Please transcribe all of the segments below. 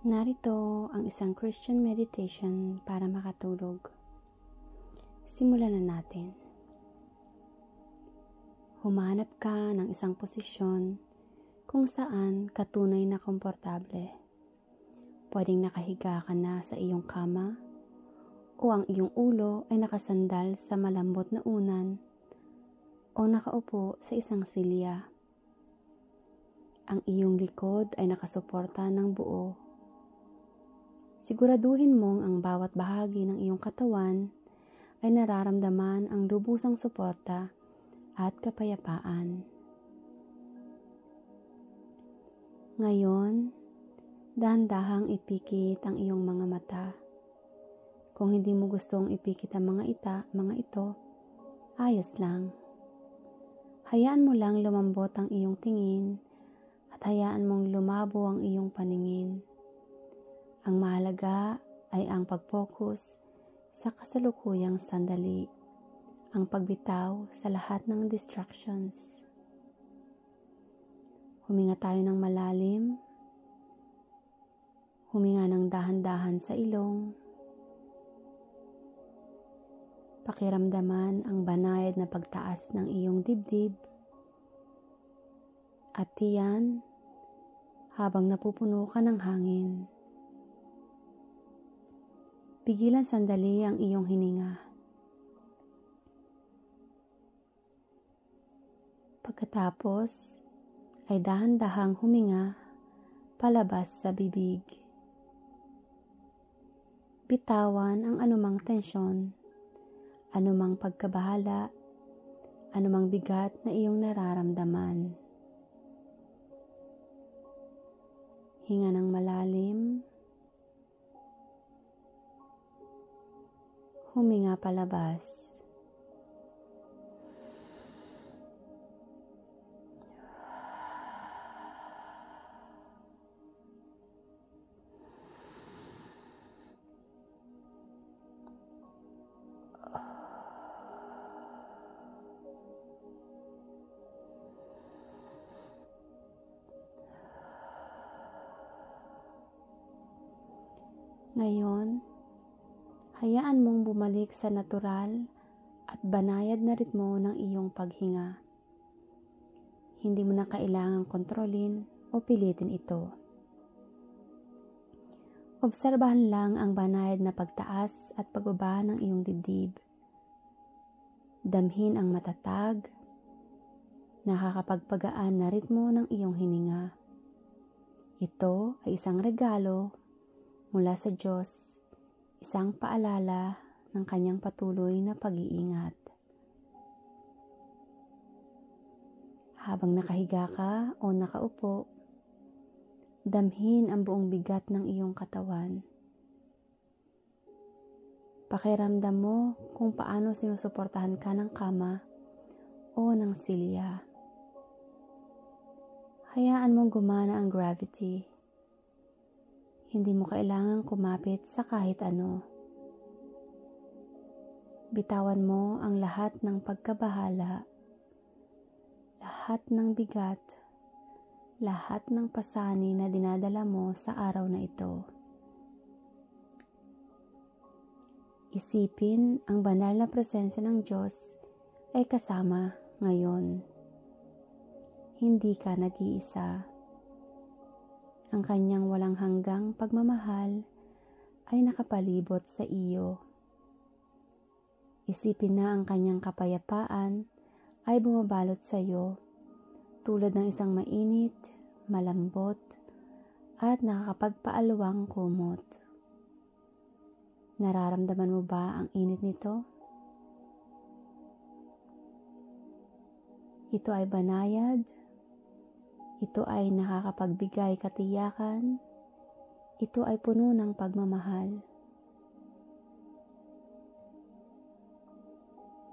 Narito ang isang Christian meditation para makatulog. Simulan na natin. Humanap ka ng isang posisyon kung saan ka tunay na komportable. Pwedeng nakahiga ka na sa iyong kama o ang iyong ulo ay nakasandal sa malambot na unan o nakaupo sa isang silya. Ang iyong likod ay nakasuporta ng buo. Siguraduhin mong ang bawat bahagi ng iyong katawan ay nararamdaman ang lubusang suporta at kapayapaan. Ngayon, dahan-dahang ipikit ang iyong mga mata. Kung hindi mo gustong ipikit ang mga ito, ayos lang. Hayaan mo lang lumambot ang iyong tingin at hayaan mong lumabo ang iyong paningin. Ang mahalaga ay ang pag-focus sa kasalukuyang sandali, ang pagbitaw sa lahat ng distractions. Huminga tayo ng malalim, huminga ng dahan-dahan sa ilong, pakiramdaman ang banayad na pagtaas ng iyong dibdib at tiyan habang napupuno ka ng hangin. Pigilan sandali ang iyong hininga. Pagkatapos ay dahan-dahang huminga palabas sa bibig. Bitawan ang anumang tensyon, anumang pagkabahala, anumang bigat na iyong nararamdaman. Hinga ng malalim. Huminga palabas. Ngayon, hayaan mong bumalik sa natural at banayad na ritmo ng iyong paghinga. Hindi mo na kailangang kontrolin o pilitin ito. Obserbahan lang ang banayad na pagtaas at pagbaba ng iyong dibdib. Damhin ang matatag, nakakapagpagaan na ritmo ng iyong hininga. Ito ay isang regalo mula sa Diyos, isang paalala ng kanyang patuloy na pag-iingat. Habang nakahiga ka o nakaupo, damhin ang buong bigat ng iyong katawan. Pakiramdam mo kung paano sinusuportahan ka ng kama o ng silya. Hayaan mong gumana ang gravity. Hindi mo kailangang kumapit sa kahit ano. Bitawan mo ang lahat ng pagkabahala, lahat ng bigat, lahat ng pasani na dinadala mo sa araw na ito. Isipin ang banal na presensya ng Diyos ay kasama ngayon. Hindi ka nag-iisa. Ang kanyang walang hanggang pagmamahal ay nakapalibot sa iyo. Isipin na ang kanyang kapayapaan ay bumabalot sa iyo tulad ng isang mainit, malambot, at nakakapagpaalwang kumot. Nararamdaman mo ba ang init nito? Ito ay banayad. Ito ay nakakapagbigay katiyakan. Ito ay puno ng pagmamahal.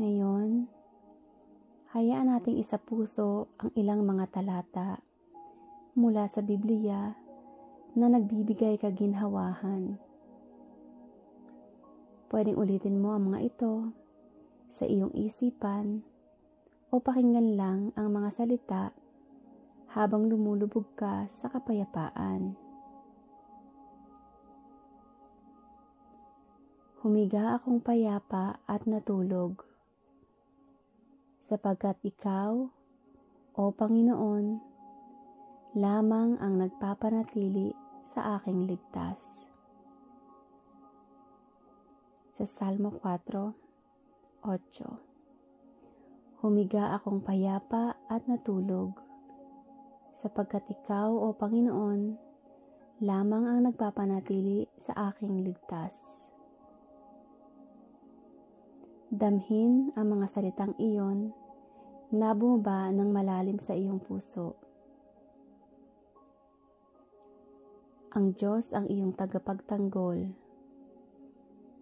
Ngayon, hayaan nating isapuso ang ilang mga talata mula sa Biblia na nagbibigay kaginhawahan. Pwedeng ulitin mo ang mga ito sa iyong isipan o pakinggan lang ang mga salita habang lumulubog ka sa kapayapaan. Humiga akong payapa at natulog, sapagkat ikaw, o Panginoon, lamang ang nagpapanatili sa aking ligtas. Sa Salmo 4:8. Humiga akong payapa at natulog, sapagkat ikaw, o Panginoon, lamang ang nagpapanatili sa aking ligtas. Damhin ang mga salitang iyon na bumaba ng malalim sa iyong puso. Ang Diyos ang iyong tagapagtanggol.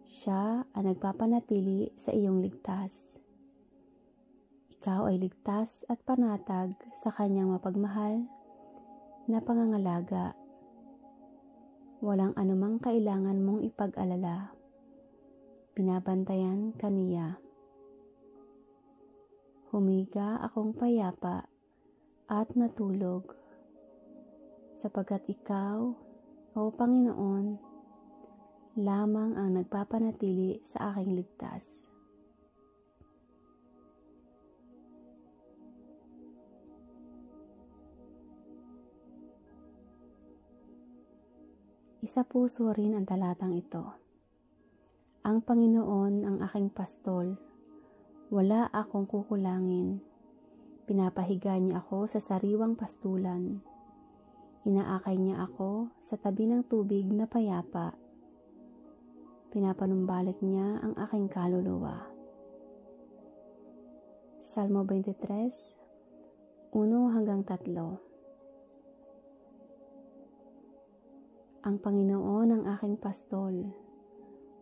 Siya ang nagpapanatili sa iyong ligtas. Ikaw ay ligtas at panatag sa kanyang mapagmahal na pangangalaga. Walang anumang kailangan mong ipag-alala. Binabantayan ka niya. Humiga akong payapa at natulog, sapagkat ikaw, o Panginoon, lamang ang nagpapanatili sa aking ligtas. Isa puso rin ang talatang ito. Ang Panginoon ang aking pastol, wala akong kukulangin. Pinapahiga niya ako sa sariwang pastulan. Inaakay niya ako sa tabi ng tubig na payapa. Pinapanumbalik niya ang aking kaluluwa. Salmo 23:1-3. Ang Panginoon ang aking pastol,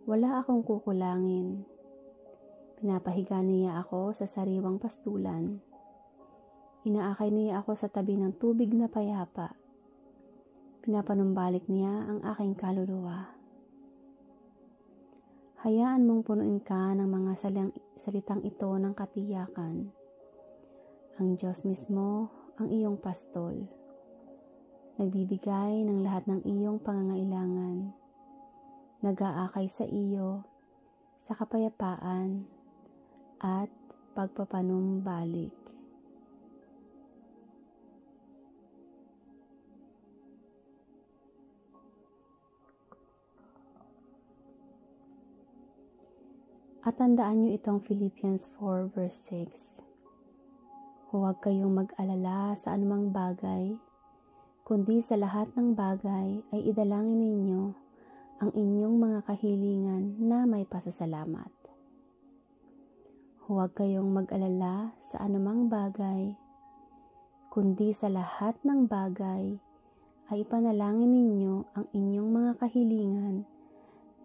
wala akong kukulangin. Pinapahiga niya ako sa sariwang pastulan. Inaakay niya ako sa tabi ng tubig na payapa. Pinapanumbalik niya ang aking kaluluwa. Hayaan mong punuin ka ng mga salitang ito ng katiyakan. Ang Diyos mismo ang iyong pastol. Nagbibigay ng lahat ng iyong pangangailangan. Nag-aakay sa iyo sa kapayapaan at pagpapanumbalik. At tandaan niyo itong Philippians 4:6. Huwag kayong mag-alala sa anumang bagay, kundi sa lahat ng bagay ay idalangin ninyo ang inyong mga kahilingan na may pasasalamat. Huwag kayong mag-alala sa anumang bagay, kundi sa lahat ng bagay ay ipanalangin ninyo ang inyong mga kahilingan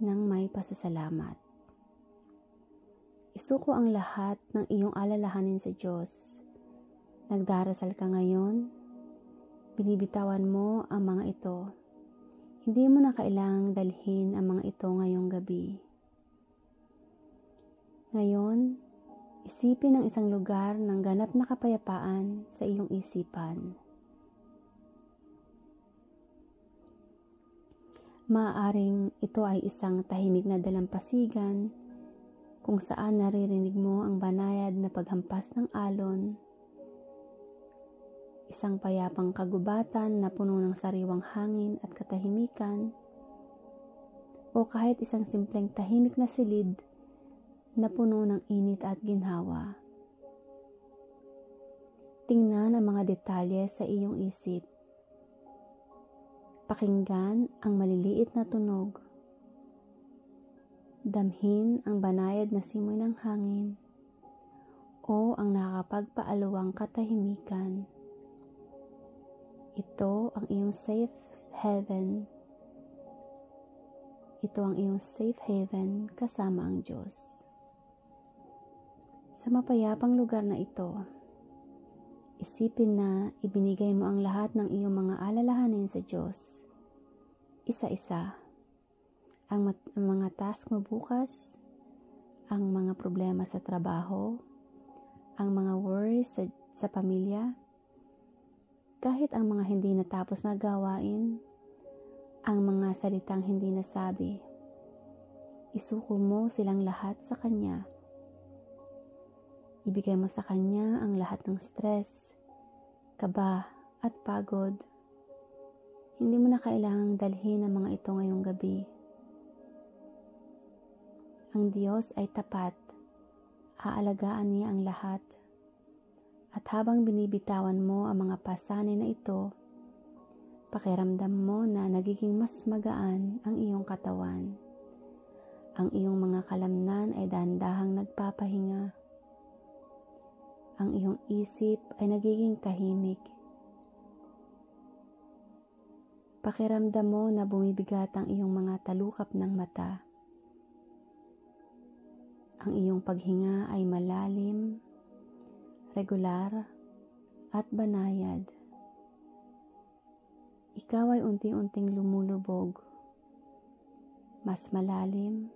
ng may pasasalamat. Isuko ang lahat ng iyong alalahanin sa Diyos. Nagdarasal ka ngayon, binibitawan mo ang mga ito. Hindi mo na kailangang dalhin ang mga ito ngayong gabi. Ngayon, isipin ang isang lugar ng ganap na kapayapaan sa iyong isipan. Maaaring ito ay isang tahimik na dalampasigan kung saan naririnig mo ang banayad na paghampas ng alon, isang payapang kagubatan na puno ng sariwang hangin at katahimikan, o kahit isang simpleng tahimik na silid na puno ng init at ginhawa. Tingnan ang mga detalye sa iyong isip. Pakinggan ang maliliit na tunog. Damhin ang banayad na simoy ng hangin o ang nakakapagpaaluwang katahimikan. Ito ang iyong safe haven. Ito ang iyong safe haven kasama ang Diyos. Sa mapayapang lugar na ito, isipin na ibinigay mo ang lahat ng iyong mga alalahanin sa Diyos. Isa-isa. Ang mga task mo bukas, ang mga problema sa trabaho, ang mga worries sa pamilya, kahit ang mga hindi natapos na gawain, ang mga salitang hindi nasabi. Isuko mo silang lahat sa Kanya. Ibigay mo sa Kanya ang lahat ng stress, kaba at pagod. Hindi mo na kailangang dalhin ang mga ito ngayong gabi. Ang Diyos ay tapat. Aalagaan niya ang lahat. At habang binibitawan mo ang mga pasanin na ito, pakiramdam mo na nagiging mas magaan ang iyong katawan. Ang iyong mga kalamnan ay dahan-dahang nagpapahinga. Ang iyong isip ay nagiging tahimik. Pakiramdam mo na bumibigat ang iyong mga talukap ng mata. Ang iyong paghinga ay malalim, regular, at banayad. Ikaw ay unti-unting lumulubog, mas malalim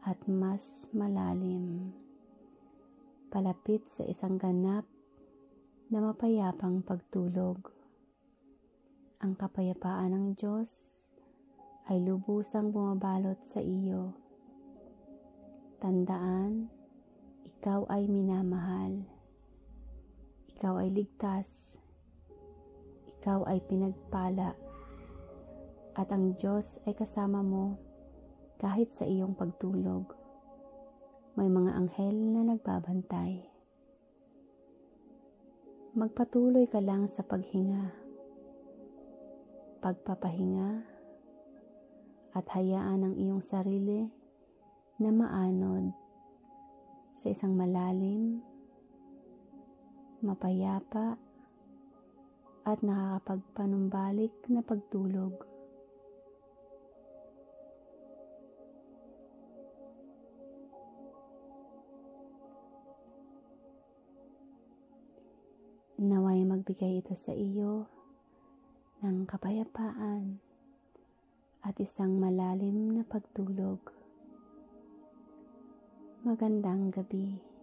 at mas malalim, palapit sa isang ganap na mapayapang pagtulog. Ang kapayapaan ng Diyos ay lubusang bumabalot sa iyo. Tandaan, ikaw ay minamahal. Ikaw ay ligtas. Ikaw ay pinagpala. At ang Diyos ay kasama mo kahit sa iyong pagtulog. May mga anghel na nagbabantay. Magpatuloy ka lang sa paghinga, pagpapahinga, at hayaan ang iyong sarili na maanod sa isang malalim, mapayapa, at nakakapagpanumbalik na pagtulog. Naway magbigay ito sa iyo ng kapayapaan at isang malalim na pagtulog. Magandang gabi.